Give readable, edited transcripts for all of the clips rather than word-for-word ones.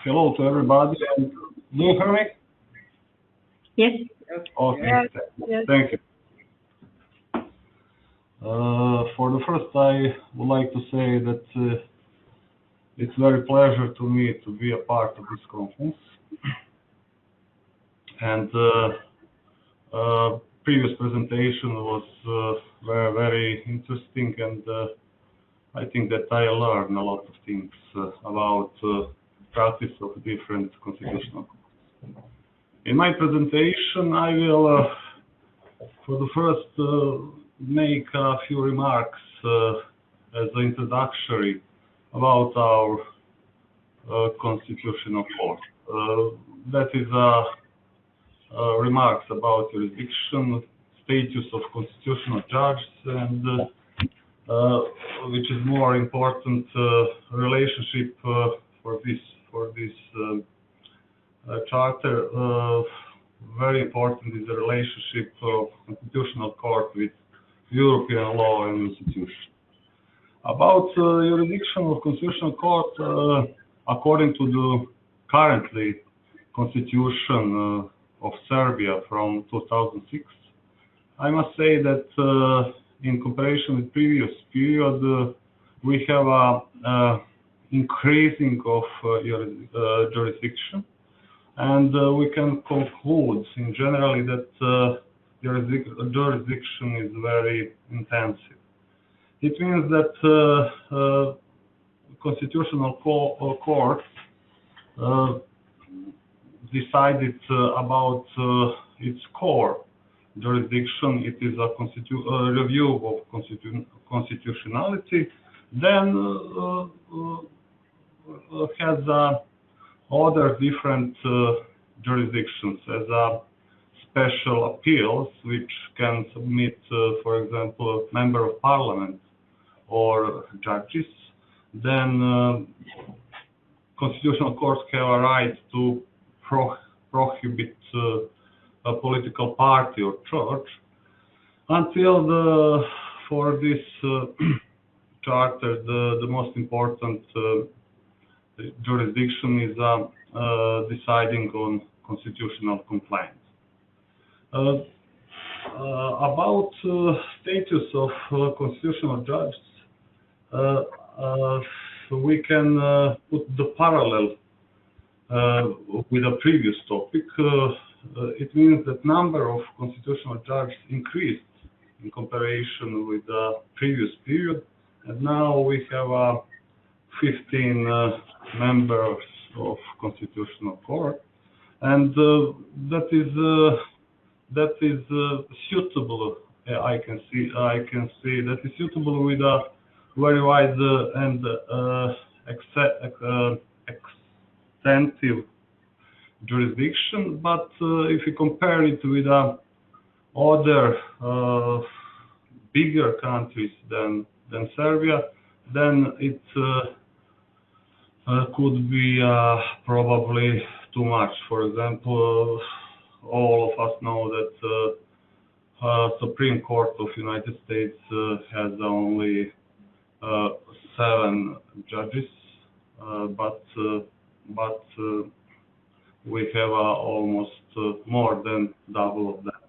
Hello to everybody. And do you hear me? Yes. Okay. Yes. Thank you. For the first, I would like to say that it's very pleasure to me to be a part of this conference. And previous presentation was very, very interesting, and I think that I learned a lot of things about practice of different constitutional courts. In my presentation, I will, for the first, make a few remarks as an introductory about our constitutional court. That is remarks about jurisdiction, status of constitutional judges, and which is more important, relationship for this charter. Very important is the relationship of constitutional court with European law and institution. About jurisdiction of constitutional court, according to the currently constitution of Serbia from 2006, I must say that in comparison with previous period, we have a increasing of jurisdiction, and we can conclude in generally that jurisdiction is very intensive. It means that constitutional court decided about its core jurisdiction. It is a review of constitutionality. Then has other different jurisdictions as a special appeals, which can submit, for example, a member of parliament or judges. Then constitutional courts have a right to prohibit a political party or church. Until for this charter, the most important jurisdiction is deciding on constitutional complaints. About status of constitutional judges, we can put the parallel with a previous topic. It means that number of constitutional judges increased in comparison with the previous period, and now we have 15 members of constitutional court, and that is suitable. I can see that is suitable with a very wide and extensive jurisdiction. But if you compare it with other bigger countries than Serbia, then it could be probably too much. For example, all of us know that Supreme Court of United States has only 7 judges, but we have almost more than double of that.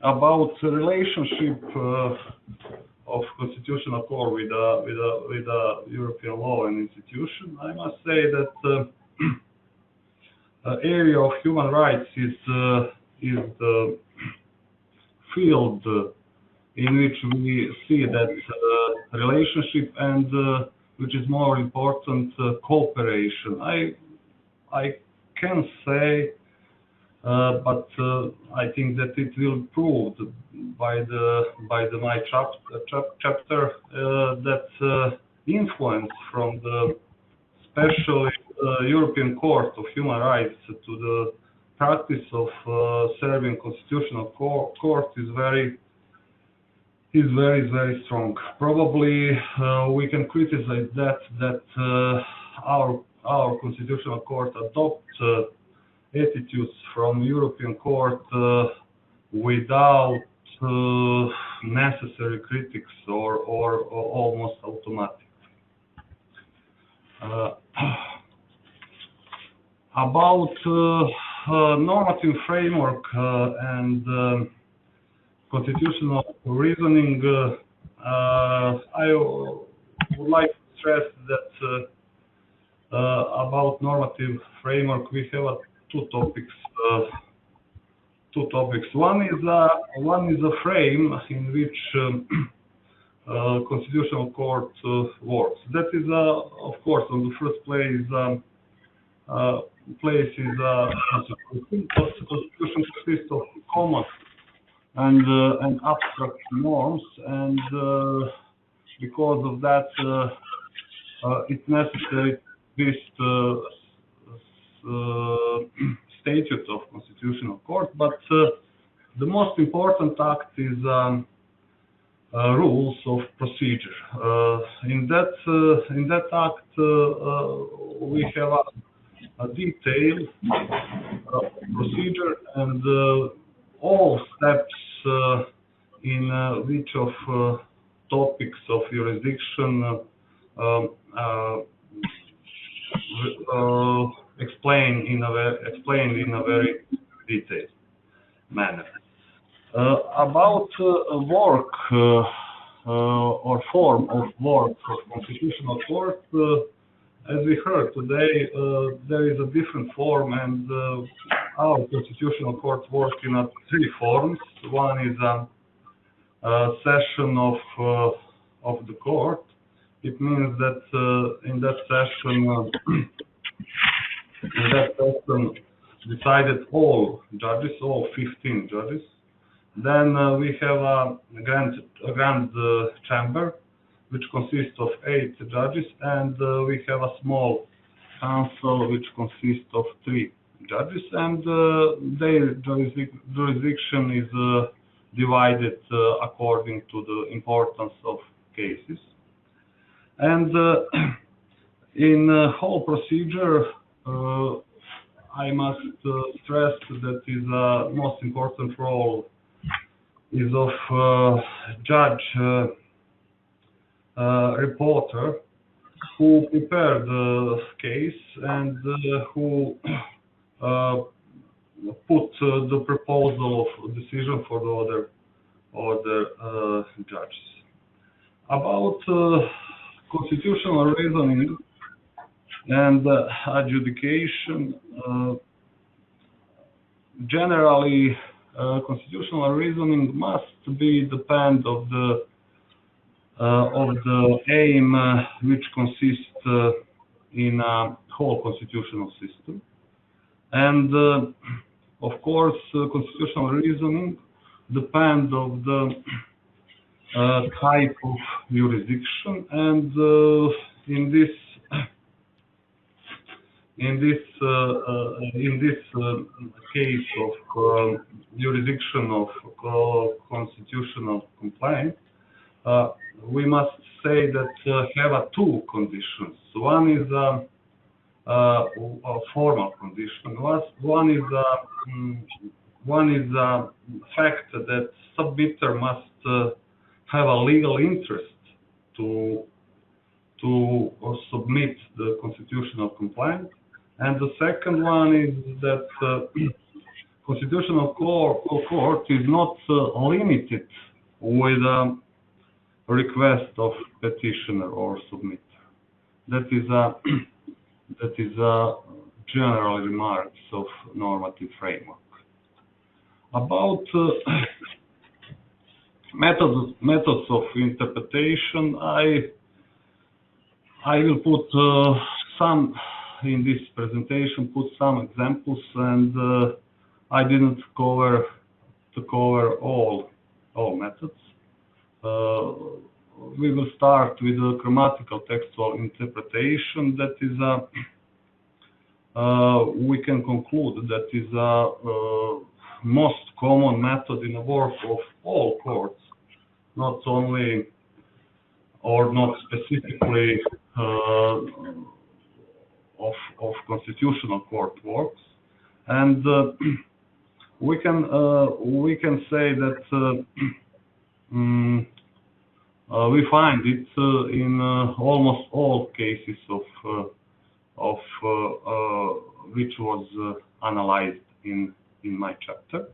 About the relationship of constitutional court with European law and institution, I must say that area of human rights is the field in which we see that relationship, and which is more important, cooperation. I can say, but I think that it will prove by my chapter that influence from the special European Court of Human Rights to the practice of Serbian Constitutional Court is very strong. Probably we can criticize that our Constitutional Court adopts attitudes from European Court without necessary critics or almost automatic. About normative framework and constitutional reasoning, I would like to stress that about normative framework we have two topics. One is a frame in which constitutional court works. That is, of course, on the first place is constitution. Constitution consists of common and abstract norms, and because of that, it's necessary this statute of constitutional court. But the most important act is rules of procedure. In that act, we have a detailed procedure and all steps in which of topics of jurisdiction explained in a very detailed manner. About work or form of work of constitutional court, as we heard today, there is a different form, and our constitutional court works in three forms. One is a session of the court. It means that in that session decided all judges, all 15 judges. Then we have a grand chamber, which consists of 8 judges, and we have a small council, which consists of 3 judges, and their jurisdiction is divided according to the importance of cases. And in whole procedure, I must stress that is most important role is of judge reporter who prepared the case and who put the proposal of decision for the other judges. About constitutional reasoning and adjudication, generally constitutional reasoning must be depend of the aim which consists in a whole constitutional system, and of course constitutional reasoning depend of the type of jurisdiction, and in this case of jurisdiction of constitutional complaint, we must say that have two conditions. One is a formal condition. One is a fact that submitter must have a legal interest to submit the constitutional complaint, and the second one is that constitutional court is not limited with a request of petitioner or submitter. That is a general remarks of normative framework. About methods of interpretation, I will put some in this presentation, put some examples, and I didn't cover all methods. We will start with the grammatical textual interpretation. That is we can conclude that is a most common method in the work of all courts, not only or not specifically of constitutional court works, and we can say that we find it in almost all cases of which was analyzed in my chapter.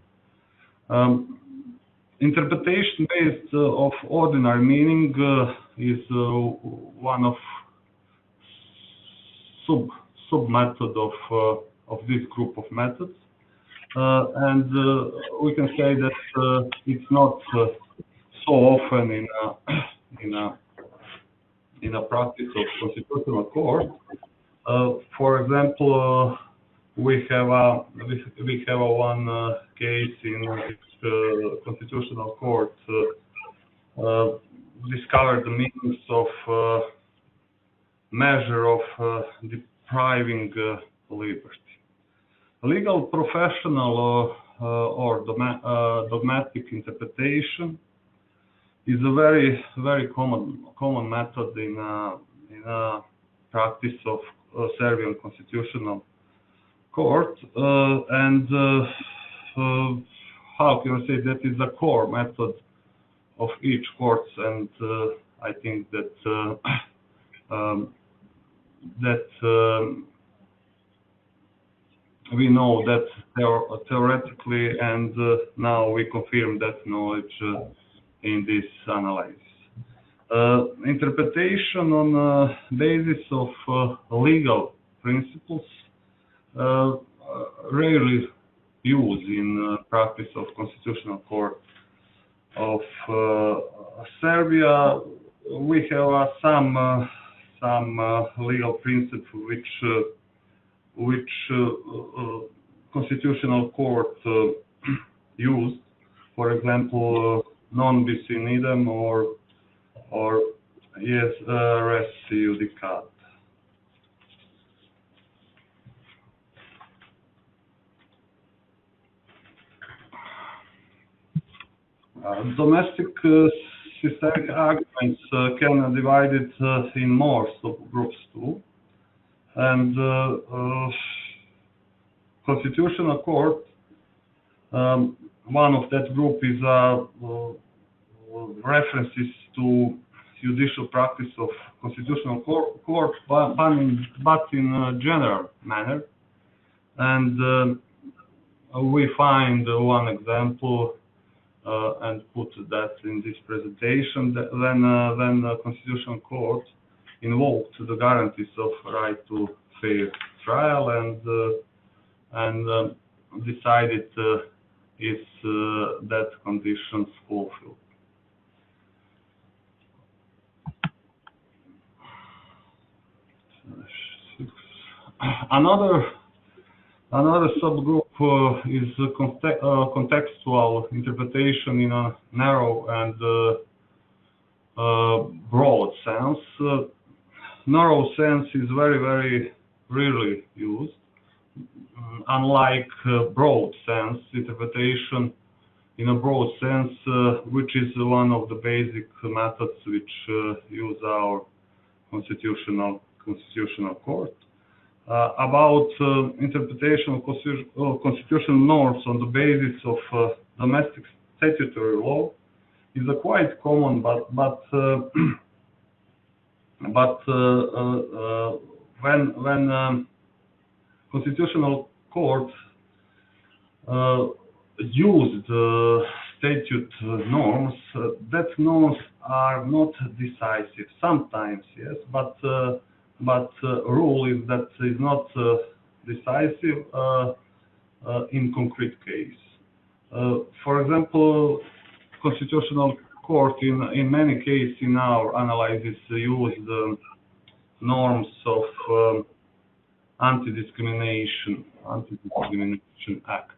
Interpretation based of ordinary meaning is one of sub method of this group of methods, and we can say that it's not so often in a practice of constitutional court. For example, we have one case in which constitutional court discovered the meanings of measure of depriving liberty. Legal, professional, or dogmatic interpretation is a very common method in a practice of Serbian constitutional court, and how can I say that is a core method of each court, and I think that we know that theoretically, and now we confirm that knowledge in this analysis. Interpretation on basis of legal principles rarely used in practice of constitutional court of Serbia. We have some legal principles which constitutional court used. For example, non bis in idem or yes res judicat. Domestic systemic arguments can be divided in more subgroups too, and constitutional court, one of that group is references to judicial practice of constitutional court, but in a general manner, and we find one example and put that in this presentation, that when the constitutional court invoked the guarantees of right to fair trial and decided if that conditions fulfilled. Another subgroup is contextual interpretation in a narrow and broad sense. Narrow sense is very rarely used, unlike broad sense interpretation in a broad sense, which is one of the basic methods which use our constitutional court. About interpretation of constitutional norms on the basis of domestic statutory law is a quite common, but when constitutional court used statute norms, that norms are not decisive. Sometimes yes, but rule is that is not decisive in concrete case. For example, constitutional court in many cases in our analysis use the norms of anti-discrimination act.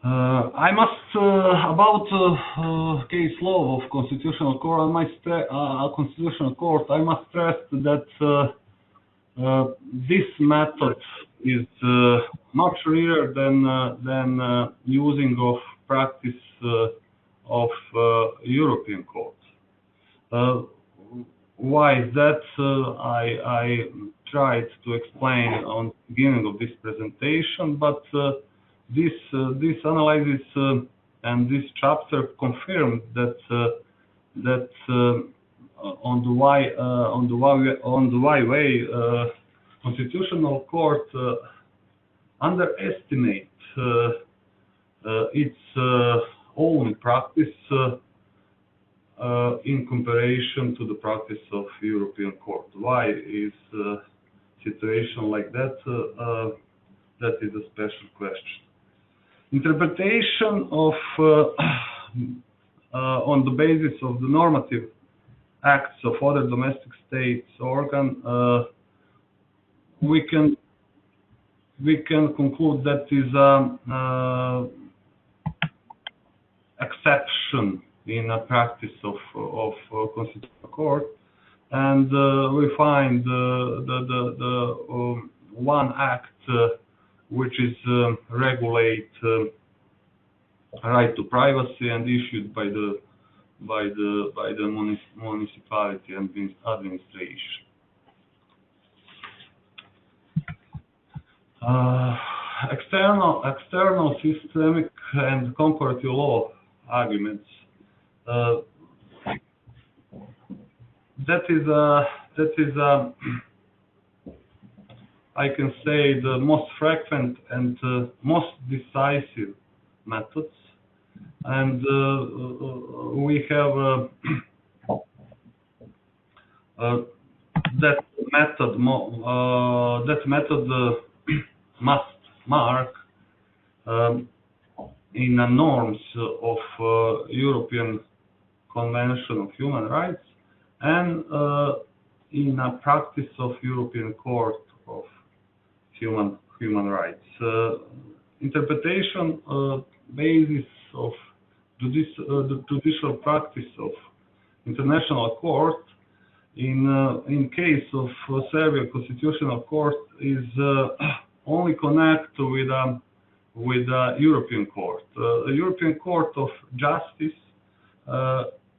I must about case law of constitutional court. Constitutional court. I must stress that this method is much rarer than using of practice of European court. Why is that? tried to explain on the beginning of this presentation, but this analysis and this chapter confirmed that on the why way Constitutional Court underestimate its own practice in comparison to the practice of European Court. Why is situation like that? That is a special question. Interpretation of on the basis of the normative acts of other domestic states organ, we can conclude that is exception in a practice of Constitutional Court, and we find the one act which is regulate right to privacy and issued by the municipality and administration. External systemic and comparative law arguments. That is I can say the most frequent and most decisive methods, and we have that method must mark in the norms of European Convention of Human Rights and in a practice of European Court of Human Rights. Interpretation basis of the judicial practice of International Court in case of Serbia Constitutional Court is only connect with European Court. The European Court of Justice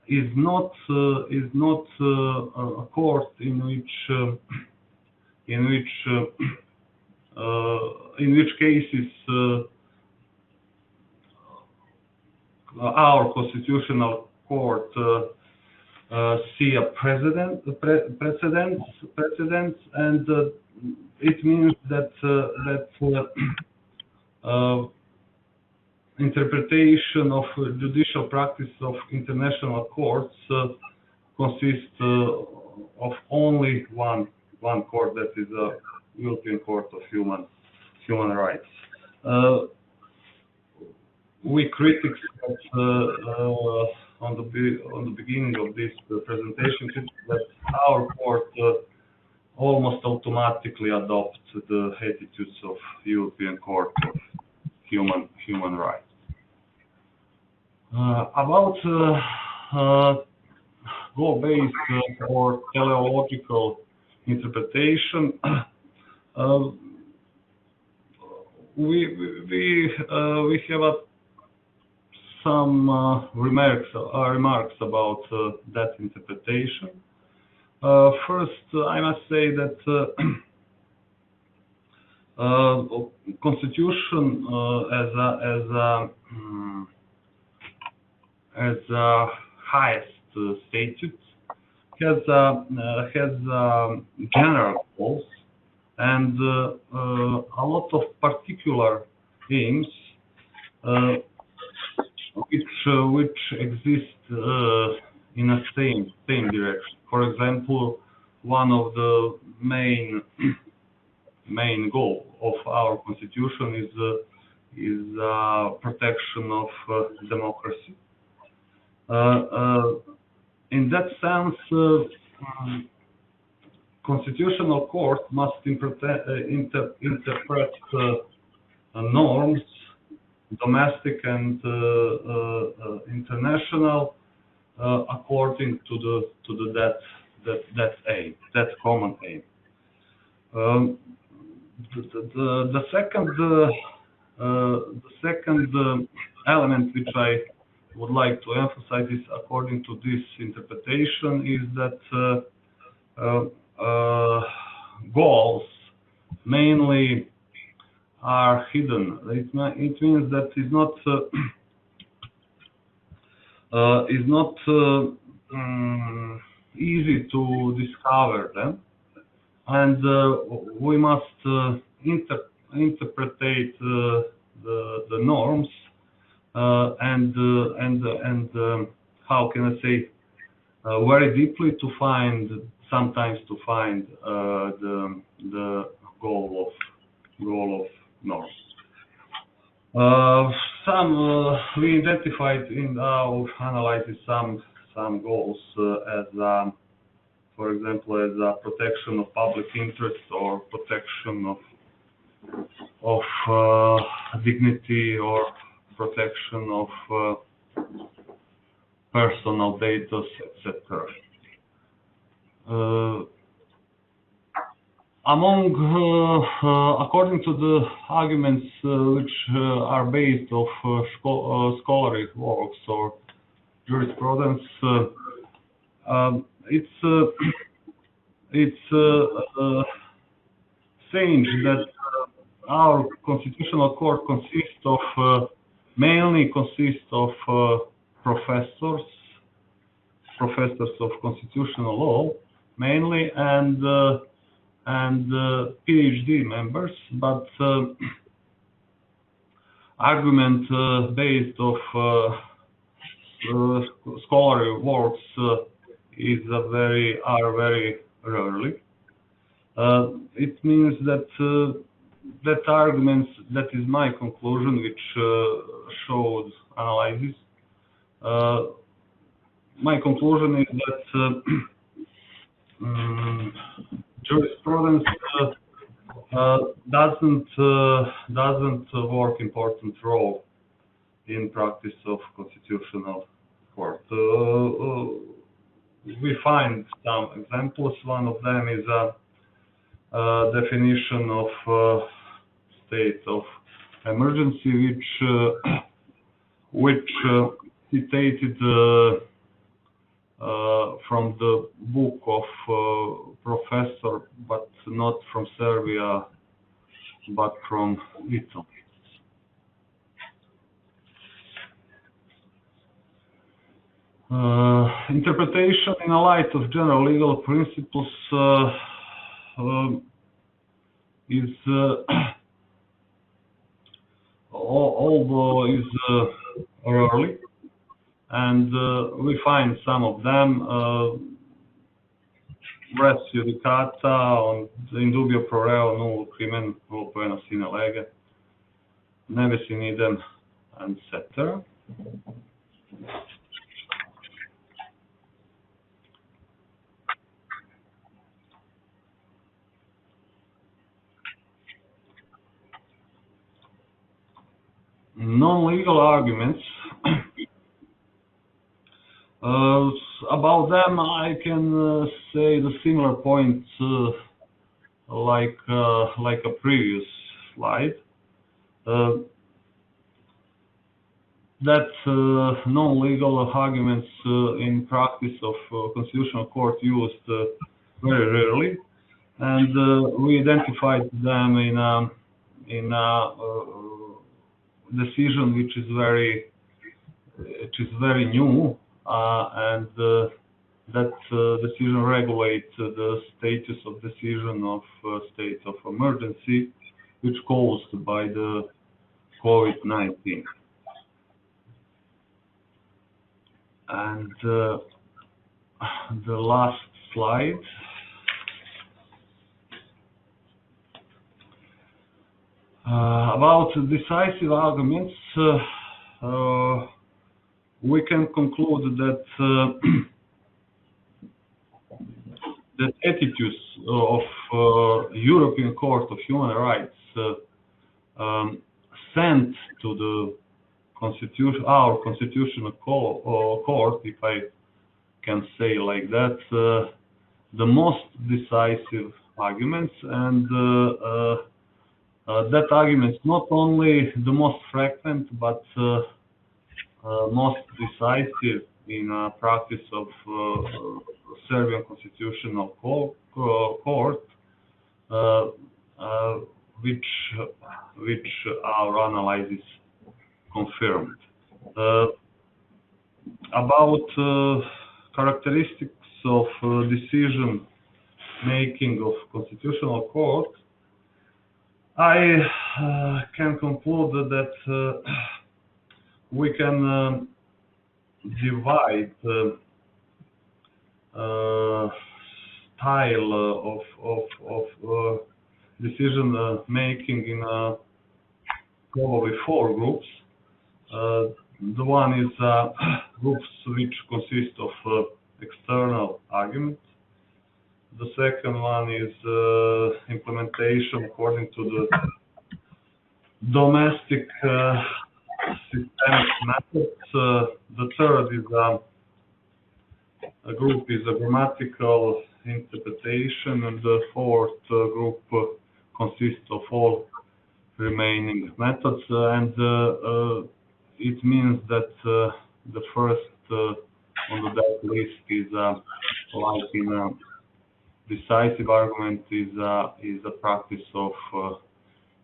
is not a court in which cases our Constitutional Court see a precedents, and it means that interpretation of judicial practice of international courts consists of only one court, that is the European Court of Human Rights. We critics on the beginning of this presentation that our court almost automatically adopts the attitudes of European Court of Human Rights. About law-based or teleological interpretation, we have some remarks about that interpretation. First, I must say that Constitution as a highest statute has general goals and a lot of particular aims which exist in a same direction. For example, one of the main goal of our Constitution is protection of democracy. In that sense, Constitutional Court must interpret norms, domestic and international, according to that common aim. The second element which I would like to emphasize is, according to this interpretation, is that goals mainly are hidden. It means that it's not easy to discover them, and we must interpret the norms and how can I say, very deeply to find, sometimes to find the goal of norms. We identified in our analysis some goals as, for example, as protection of public interest or protection of dignity or protection of personal data, etc. According to the arguments which are based of scholarly works or jurisprudence, it's strange that our constitutional court mainly consists of professors of constitutional law mainly, and PhD members, but argument based of scholarly works are very rarely. It means that that arguments, that is my conclusion, which showed analysis. My conclusion is that jurisprudence doesn't work important role in practice of constitutional court. We find some examples. One of them is a definition of state of emergency, which citated from the book of professor, but not from Serbia, but from Italy. Interpretation in a light of general legal principles is although is early, and we find some of them res judicata, in dubio pro reo nullum crimen nulla pena sine lege, neve sin idem, etc. Non-legal arguments. About them, I can say the similar points like a previous slide. That non-legal arguments in practice of constitutional court used very rarely, and we identified them in a decision which is very new, and that decision regulates the status of decision of state of emergency, which caused by the COVID-19. And the last slide. About decisive arguments, we can conclude that that attitudes of European Court of Human Rights sent to the our constitutional court, if I can say like that, the most decisive arguments, and that argument is not only the most frequent, but most decisive in practice of Serbian constitutional court, which our analysis confirmed. About characteristics of decision making of Constitutional Court, I can conclude that we can divide style of decision making in probably 4 groups. The one is groups which consist of external arguments. The second one is implementation according to the domestic systemic methods. The third is a group is a grammatical interpretation, and the fourth group consists of all remaining methods. It means that the first on the that list is like in a decisive argument is a practice of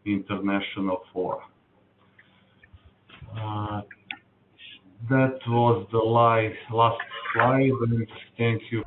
international fora. That was the last slide, and thank you.